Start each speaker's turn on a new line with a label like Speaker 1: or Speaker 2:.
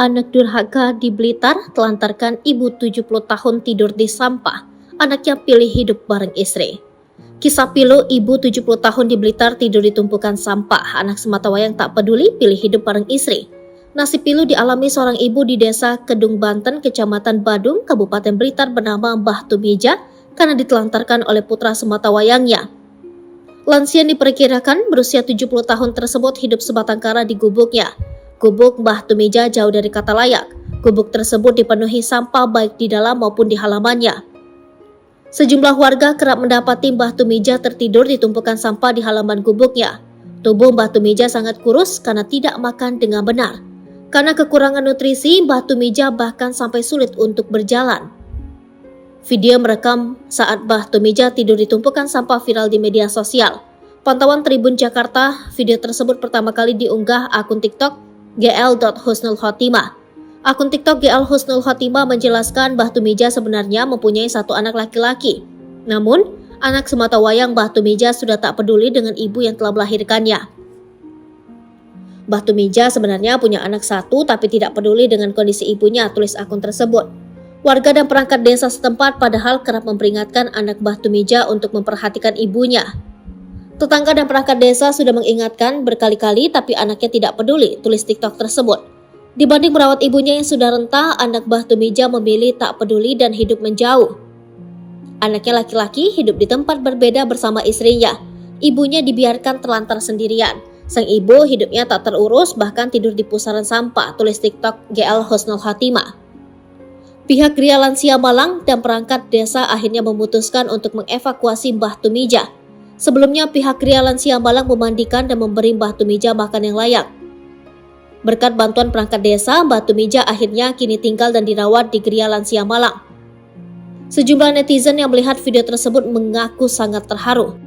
Speaker 1: Anak durhaka di Blitar telantarkan ibu 70 tahun tidur di sampah. Anaknya pilih hidup bareng istri. Kisah pilu ibu 70 tahun di Blitar tidur di tumpukan sampah. Anak sematawayang tak peduli pilih hidup bareng istri. Nasib pilu dialami seorang ibu di desa Kedung Banten, Kecamatan Badung, Kabupaten Blitar bernama Mbah Tumija karena ditelantarkan oleh putra sematawayangnya. Lansia yang diperkirakan berusia 70 tahun tersebut hidup sebatang kara di gubuknya. Gubuk Mbah Tumija jauh dari kata layak. Gubuk tersebut dipenuhi sampah baik di dalam maupun di halamannya. Sejumlah warga kerap mendapati Mbah Tumija tertidur di tumpukan sampah di halaman gubuknya. Tubuh Mbah Tumija sangat kurus karena tidak makan dengan benar. Karena kekurangan nutrisi, Mbah Tumija bahkan sampai sulit untuk berjalan. Video merekam saat Mbah Tumija tidur di tumpukan sampah viral di media sosial. Pantauan Tribun Jakarta, video tersebut pertama kali diunggah akun TikTok gl.husnulkhotimah. Akun TikTok GL Husnul Khotimah menjelaskan Mbah Tumija sebenarnya mempunyai satu anak laki-laki. Namun, anak sematawayang Mbah Tumija sudah tak peduli dengan ibu yang telah melahirkannya. Mbah Tumija sebenarnya punya anak satu tapi tidak peduli dengan kondisi ibunya, tulis akun tersebut. Warga dan perangkat desa setempat padahal kerap memperingatkan anak Mbah Tumija untuk memperhatikan ibunya. Tetangga dan perangkat desa sudah mengingatkan berkali-kali tapi anaknya tidak peduli, tulis TikTok tersebut. Dibanding merawat ibunya yang sudah renta, anak Mbah Tumija memilih tak peduli dan hidup menjauh. Anaknya laki-laki hidup di tempat berbeda bersama istrinya. Ibunya dibiarkan terlantar sendirian. Sang ibu hidupnya tak terurus bahkan tidur di pusaran sampah, tulis TikTok GL Husnul Khotimah. Pihak Gria Lansia Malang dan perangkat desa akhirnya memutuskan untuk mengevakuasi Mbah Tumija. Sebelumnya pihak Gria Lansia Malang memandikan dan memberi Mbah Tumija makan yang layak. Berkat bantuan perangkat desa, Mbah Tumija akhirnya kini tinggal dan dirawat di Gria Lansia Malang. Sejumlah netizen yang melihat video tersebut mengaku sangat terharu.